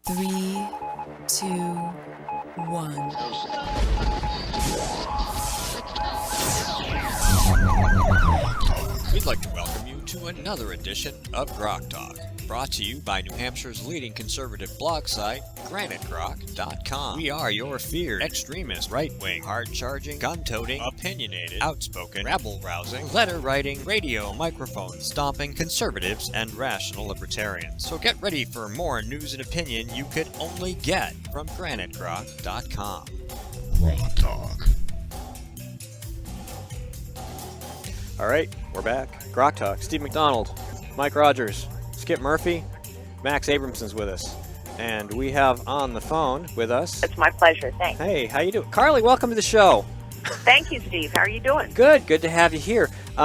Three, two, one. We'd like to welcome you to another edition of GrokTALK, brought to you by New Hampshire's leading conservative blog site, GrokTALK.com. We are your feared, extremist, right-wing, hard-charging, gun-toting, opinionated, outspoken, rabble-rousing, letter-writing, radio microphone stomping conservatives and rational libertarians. So get ready for more news and opinion you could only get from GrokTALK.com. GrokTALK. All right, we're back. GrokTALK. Steve McDonald, Mike Rogers, Skip Murphy, Max Abramson's with us. And we have on the phone with us... It's my pleasure, thanks. Hey, how you doing? Carly, welcome to the show. Thank you, Steve. How are you doing? Good to have you here. We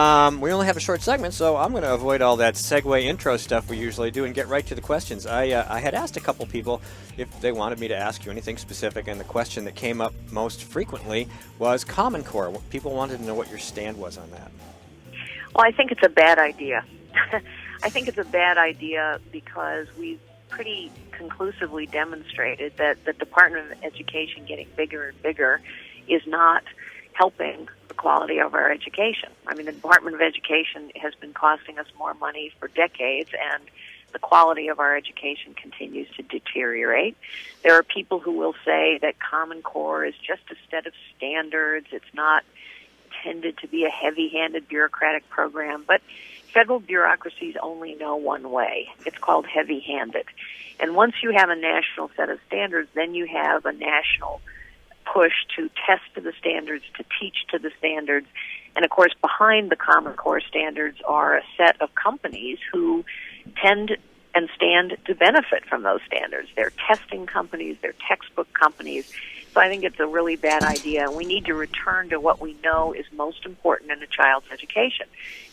only have a short segment, so I'm going to avoid all that segue intro stuff we usually do and get right to the questions. I had asked a couple people if they wanted me to ask you anything specific, and the question that came up most frequently was Common Core. People wanted to know what your stand was on that. Well, I think it's a bad idea. I think it's a bad idea because we've pretty conclusively demonstrated that the Department of Education getting bigger and bigger is not helping the quality of our education. I mean, the Department of Education has been costing us more money for decades, and the quality of our education continues to deteriorate. There are people who will say that Common Core is just a set of standards. It's not intended to be a heavy-handed bureaucratic program, but federal bureaucracies only know one way. It's called heavy-handed. And once you have a national set of standards, then you have a national push to test to the standards, to teach to the standards. And of course, behind the Common Core standards are a set of companies who tend and stand to benefit from those standards. They're testing companies, they're textbook companies. So I think it's a really bad idea. We need to return to what we know is most important in a child's education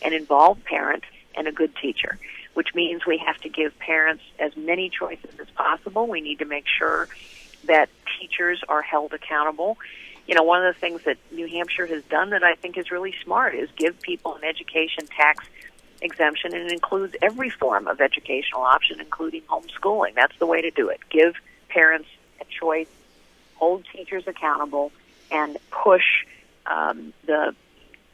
and involve parents and a good teacher, which means we have to give parents as many choices as possible. We need to make sure that teachers are held accountable. You know, one of the things that New Hampshire has done that I think is really smart is give people an education tax exemption, and it includes every form of educational option, including homeschooling. That's the way to do it. Give parents a choice, hold teachers accountable, and push the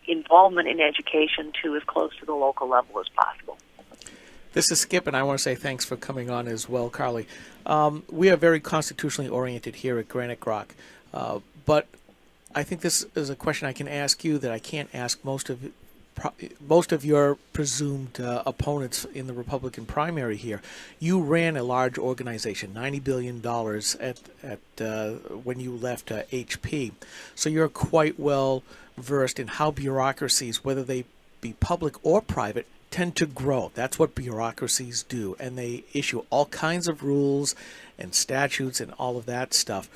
involvement in education to as close to the local level as possible. This is Skip, and I want to say thanks for coming on as well, Carly. We are very constitutionally oriented here at Granite Grok, but I think this is a question I can ask you that I can't ask most of your presumed opponents in the Republican primary here. You ran a large organization, $90 billion when you left HP. So you're quite well versed in how bureaucracies, whether they be public or private, tend to grow. That's what bureaucracies do. And they issue all kinds of rules and statutes and all of that stuff.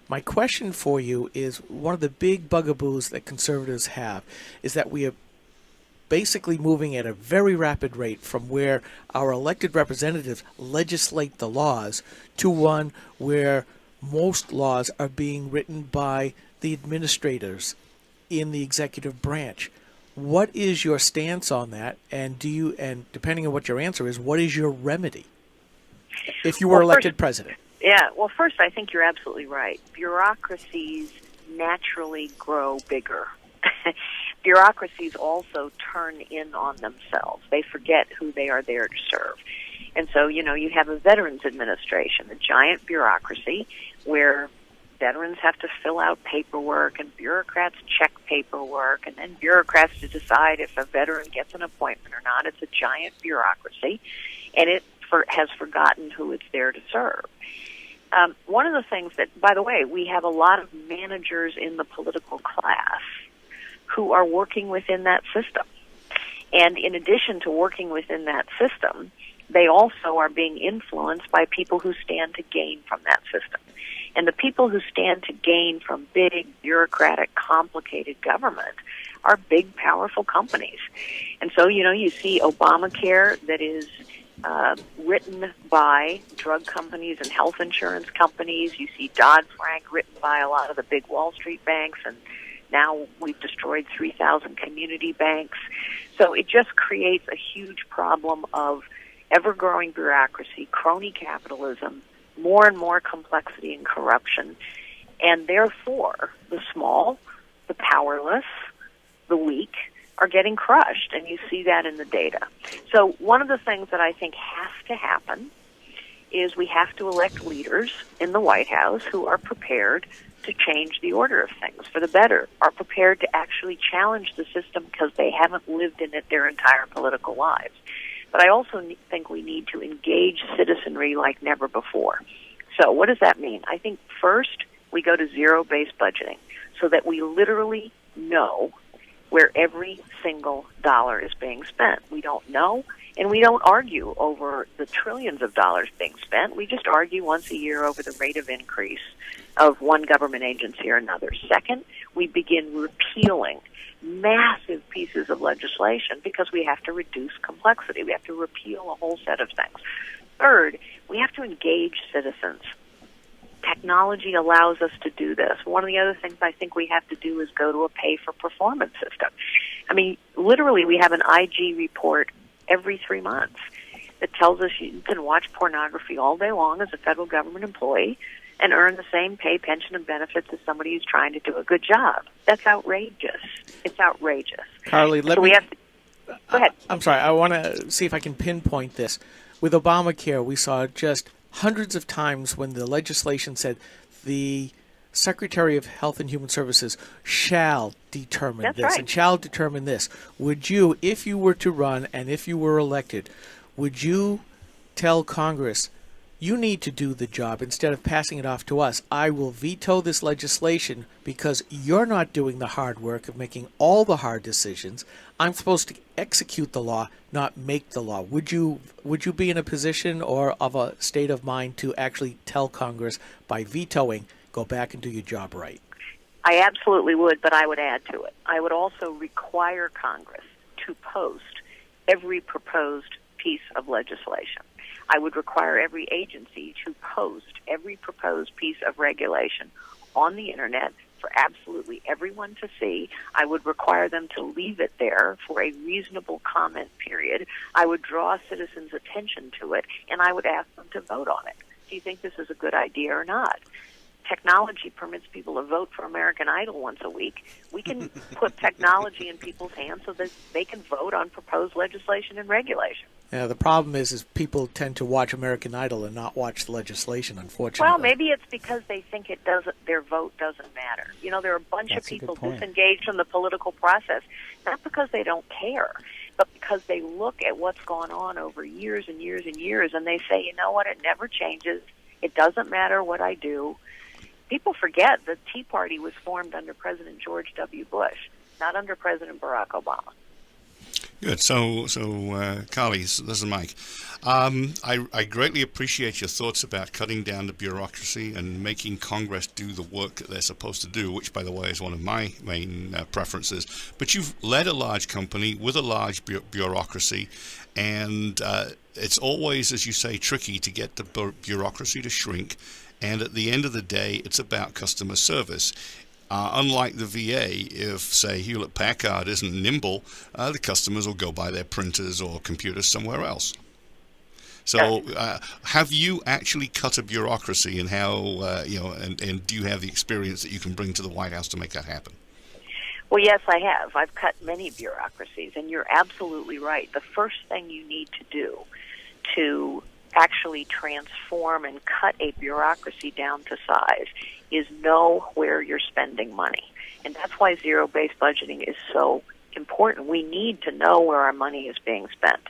My question for you is, one of the big bugaboos that conservatives have is that we are basically moving at a very rapid rate from where our elected representatives legislate the laws to one where most laws are being written by the administrators in the executive branch. What is your stance on that? And depending on what your answer is, what is your remedy if you were elected president? Yeah, well, first, I think you're absolutely right. Bureaucracies naturally grow bigger. Bureaucracies also turn in on themselves. They forget who they are there to serve. And so, you know, you have a Veterans Administration, a giant bureaucracy where veterans have to fill out paperwork and bureaucrats check paperwork, and then bureaucrats to decide if a veteran gets an appointment or not. It's a giant bureaucracy, and it has forgotten who it's there to serve. One of the things that, by the way, we have a lot of managers in the political class who are working within that system. And in addition to working within that system, they also are being influenced by people who stand to gain from that system. And the people who stand to gain from big, bureaucratic, complicated government are big, powerful companies. And so, you know, you see Obamacare that is written by drug companies and health insurance companies. You see Dodd-Frank written by a lot of the big Wall Street banks, and now we've destroyed 3,000 community banks. So it just creates a huge problem of ever-growing bureaucracy, crony capitalism, more and more complexity and corruption, and therefore the small, the powerless, the weak are getting crushed, and you see that in the data. So one of the things that I think has to happen is we have to elect leaders in the White House who are prepared to change the order of things for the better, are prepared to actually challenge the system because they haven't lived in it their entire political lives. But I also think we need to engage citizenry like never before. So what does that mean? I think first we go to zero-based budgeting so that we literally know where every single dollar is being spent. We don't know, and we don't argue over the trillions of dollars being spent. We just argue once a year over the rate of increase of one government agency or another. Second, we begin repealing massive pieces of legislation because we have to reduce complexity. We have to repeal a whole set of things. Third, we have to engage citizens. Technology allows us to do this. One of the other things I think we have to do is go to a pay-for-performance system. I mean, literally, we have an IG report every 3 months that tells us you can watch pornography all day long as a federal government employee and earn the same pay, pension, and benefits as somebody who's trying to do a good job. That's outrageous. It's outrageous. Carly, Go ahead. I'm sorry. I want to see if I can pinpoint this. With Obamacare, we saw just hundreds of times when the legislation said the Secretary of Health and Human Services shall determine That's this right. and shall determine this. Would you, if you were to run and if you were elected, would you tell Congress, you need to do the job instead of passing it off to us? I will veto this legislation because you're not doing the hard work of making all the hard decisions. I'm supposed to execute the law, not make the law. Would you be in a position or of a state of mind to actually tell Congress by vetoing, go back and do your job right? I absolutely would, but I would add to it. I would also require Congress to post every proposed piece of legislation. I would require every agency to post every proposed piece of regulation on the Internet for absolutely everyone to see. I would require them to leave it there for a reasonable comment period. I would draw citizens' attention to it, and I would ask them to vote on it. Do you think this is a good idea or not? Technology permits people to vote for American Idol once a week. We can put technology in people's hands so that they can vote on proposed legislation and regulation. Yeah, the problem is people tend to watch American Idol and not watch the legislation, unfortunately. Well, maybe it's because they think their vote doesn't matter. You know, there are a bunch of people disengaged from the political process, not because they don't care, but because they look at what's gone on over years and years and years, and they say, you know what, it never changes. It doesn't matter what I do. People forget the Tea Party was formed under President George W. Bush, not under President Barack Obama. Good. So, Carly, this is Mike. I greatly appreciate your thoughts about cutting down the bureaucracy and making Congress do the work that they're supposed to do, which, by the way, is one of my main preferences. But you've led a large company with a large bureaucracy, and it's always, as you say, tricky to get the bureaucracy to shrink. And at the end of the day, it's about customer service. Unlike the VA, if, say, Hewlett-Packard isn't nimble, the customers will go buy their printers or computers somewhere else. So have you actually cut a bureaucracy, and how, and do you have the experience that you can bring to the White House to make that happen? Well, yes, I have. I've cut many bureaucracies, and you're absolutely right. The first thing you need to do to actually transform and cut a bureaucracy down to size is know where you're spending money. And that's why zero-based budgeting is so important. We need to know where our money is being spent.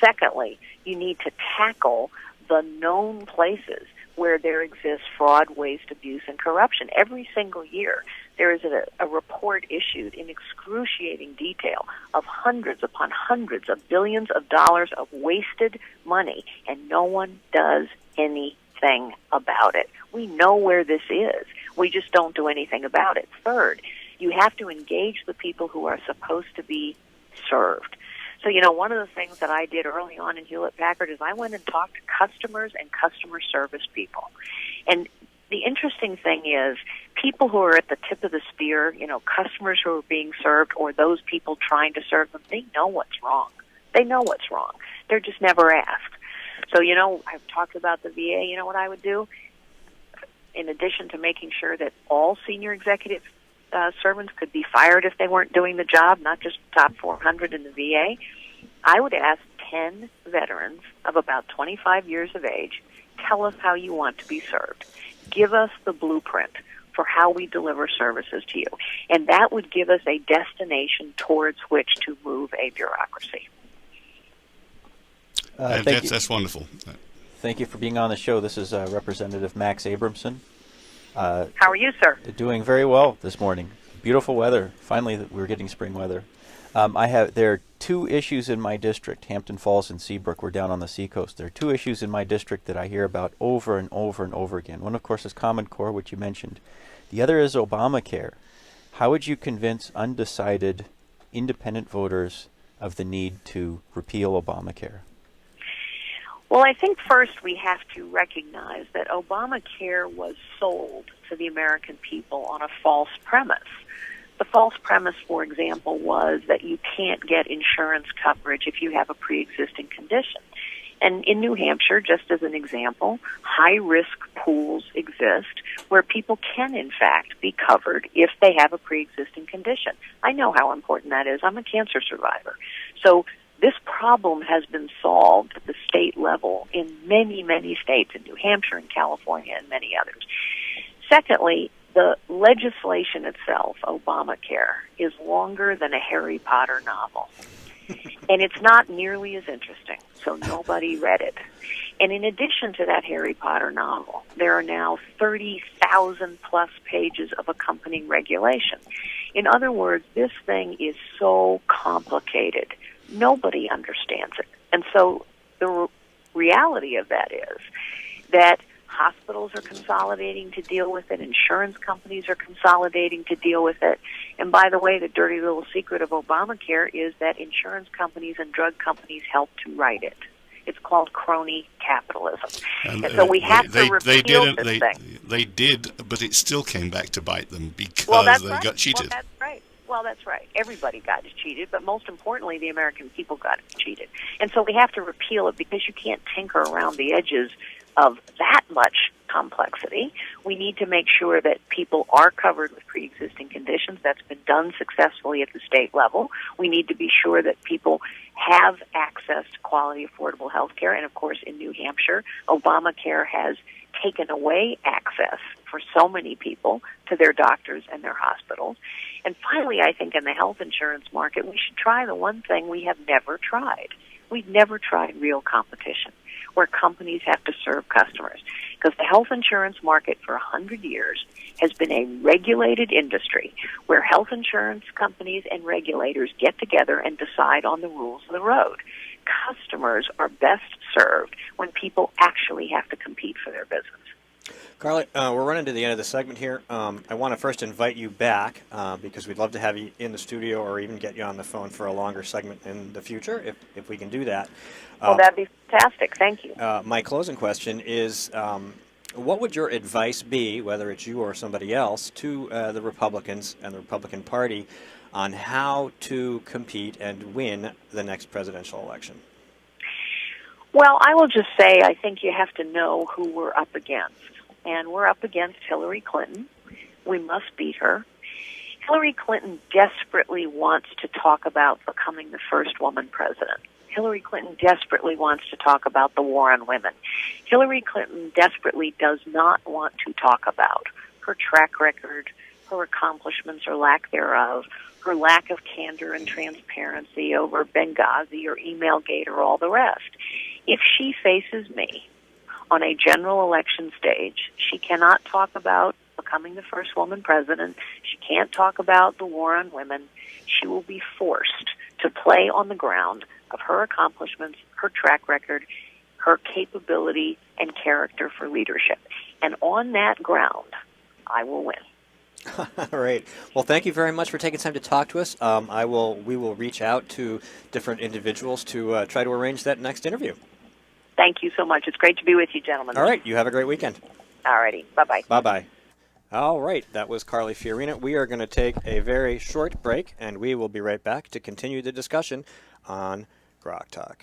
Secondly, you need to tackle the known places where there exists fraud, waste, abuse, and corruption. Every single year, there is a report issued in excruciating detail of hundreds upon hundreds of billions of dollars of wasted money, and no one does anything about it. We know where this is. We just don't do anything about it. Third, you have to engage the people who are supposed to be served. So, one of the things that I did early on in Hewlett-Packard is I went and talked to customers and customer service people. And the interesting thing is people who are at the tip of the spear, customers who are being served or those people trying to serve them, they know what's wrong. They know what's wrong. They're just never asked. So, I've talked about the VA. You know what I would do? In addition to making sure that all senior executive servants could be fired if they weren't doing the job, not just the top 400 in the VA, I would ask 10 veterans of about 25 years of age, tell us how you want to be served. Give us the blueprint for how we deliver services to you. And that would give us a destination towards which to move a bureaucracy. That's wonderful. Thank you for being on the show. This is Representative Max Abramson. How are you, sir? Doing very well this morning. Beautiful weather. Finally, we're getting spring weather. There are two issues in my district, Hampton Falls and Seabrook. We're down on the seacoast. There are two issues in my district that I hear about over and over and over again. One, of course, is Common Core, which you mentioned. The other is Obamacare. How would you convince undecided independent voters of the need to repeal Obamacare? Well, I think first we have to recognize that Obamacare was sold to the American people on a false premise. The false premise, for example, was that you can't get insurance coverage if you have a pre-existing condition. And in New Hampshire, just as an example, high-risk pools exist where people can, in fact, be covered if they have a pre-existing condition. I know how important that is. I'm a cancer survivor. So this problem has been solved at the state level in many, many states, in New Hampshire and California and many others. Secondly, the legislation itself, Obamacare, is longer than a Harry Potter novel. And it's not nearly as interesting, so nobody read it. And in addition to that Harry Potter novel, there are now 30,000 plus pages of accompanying regulation. In other words, this thing is so complicated, nobody understands it. And so the reality of that is that hospitals are consolidating to deal with it. Insurance companies are consolidating to deal with it. And by the way, the dirty little secret of Obamacare is that insurance companies and drug companies help to write it. It's called crony capitalism. And so we have to repeal this thing. They did, but it still came back to bite them because they got cheated. Well, that's right. Everybody got cheated, but most importantly, the American people got cheated. And so we have to repeal it because you can't tinker around the edges of that much complexity. We need to make sure that people are covered with pre-existing conditions. That's been done successfully at the state level. We need to be sure that people have access to quality, affordable health care. And, of course, in New Hampshire, Obamacare has taken away access for so many people to their doctors and their hospitals. And finally, I think in the health insurance market, we should try the one thing we have never tried. We've never tried real competition, where companies have to serve customers. Because the health insurance market for 100 years has been a regulated industry where health insurance companies and regulators get together and decide on the rules of the road. Customers are best served when people actually have to compete for their business. Carly, we're running to the end of the segment here. I want to first invite you back because we'd love to have you in the studio or even get you on the phone for a longer segment in the future if we can do that. Well, that'd be fantastic. Thank you. My closing question is, what would your advice be, whether it's you or somebody else, to the Republicans and the Republican Party on how to compete and win the next presidential election? Well, I will just say I think you have to know who we're up against. And we're up against Hillary Clinton. We must beat her. Hillary Clinton desperately wants to talk about becoming the first woman president. Hillary Clinton desperately wants to talk about the war on women. Hillary Clinton desperately does not want to talk about her track record, her accomplishments or lack thereof, her lack of candor and transparency over Benghazi or Emailgate or all the rest. If she faces me on a general election stage, she cannot talk about becoming the first woman president. She can't talk about the war on women. She will be forced to play on the ground of her accomplishments, her track record, her capability and character for leadership. And on that ground, I will win. All right. Well, thank you very much for taking time to talk to us. We will reach out to different individuals to try to arrange that next interview. Thank you so much. It's great to be with you, gentlemen. All right. You have a great weekend. All righty. Bye-bye. Bye-bye. All right. That was Carly Fiorina. We are going to take a very short break, and we will be right back to continue the discussion on GrokTALK.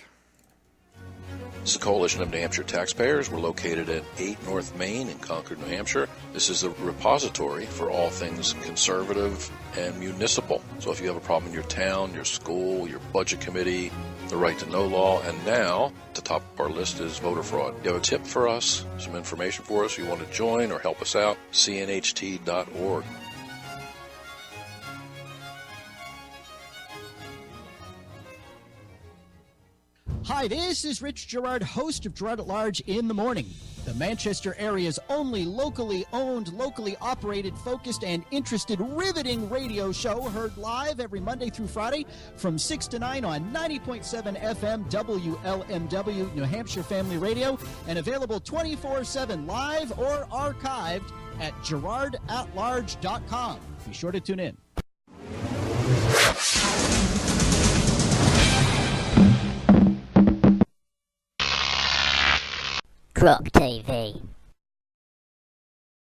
This is a coalition of New Hampshire taxpayers. We're located at 8 North Main in Concord, New Hampshire. This is the repository for all things conservative and municipal. So if you have a problem in your town, your school, your budget committee, the right to know law, and now at the top of our list is voter fraud. You have a tip for us, some information for us, you want to join or help us out, cnht.org. Hi, this is Rich Gerard, host of Gerard at Large in the Morning, the Manchester area's only locally owned, locally operated, focused, and interested, riveting radio show, heard live every Monday through Friday from 6 to 9 on 90.7 FM WLMW, New Hampshire Family Radio, and available 24/7 live or archived at gerardatlarge.com. Be sure to tune in. Grok TV.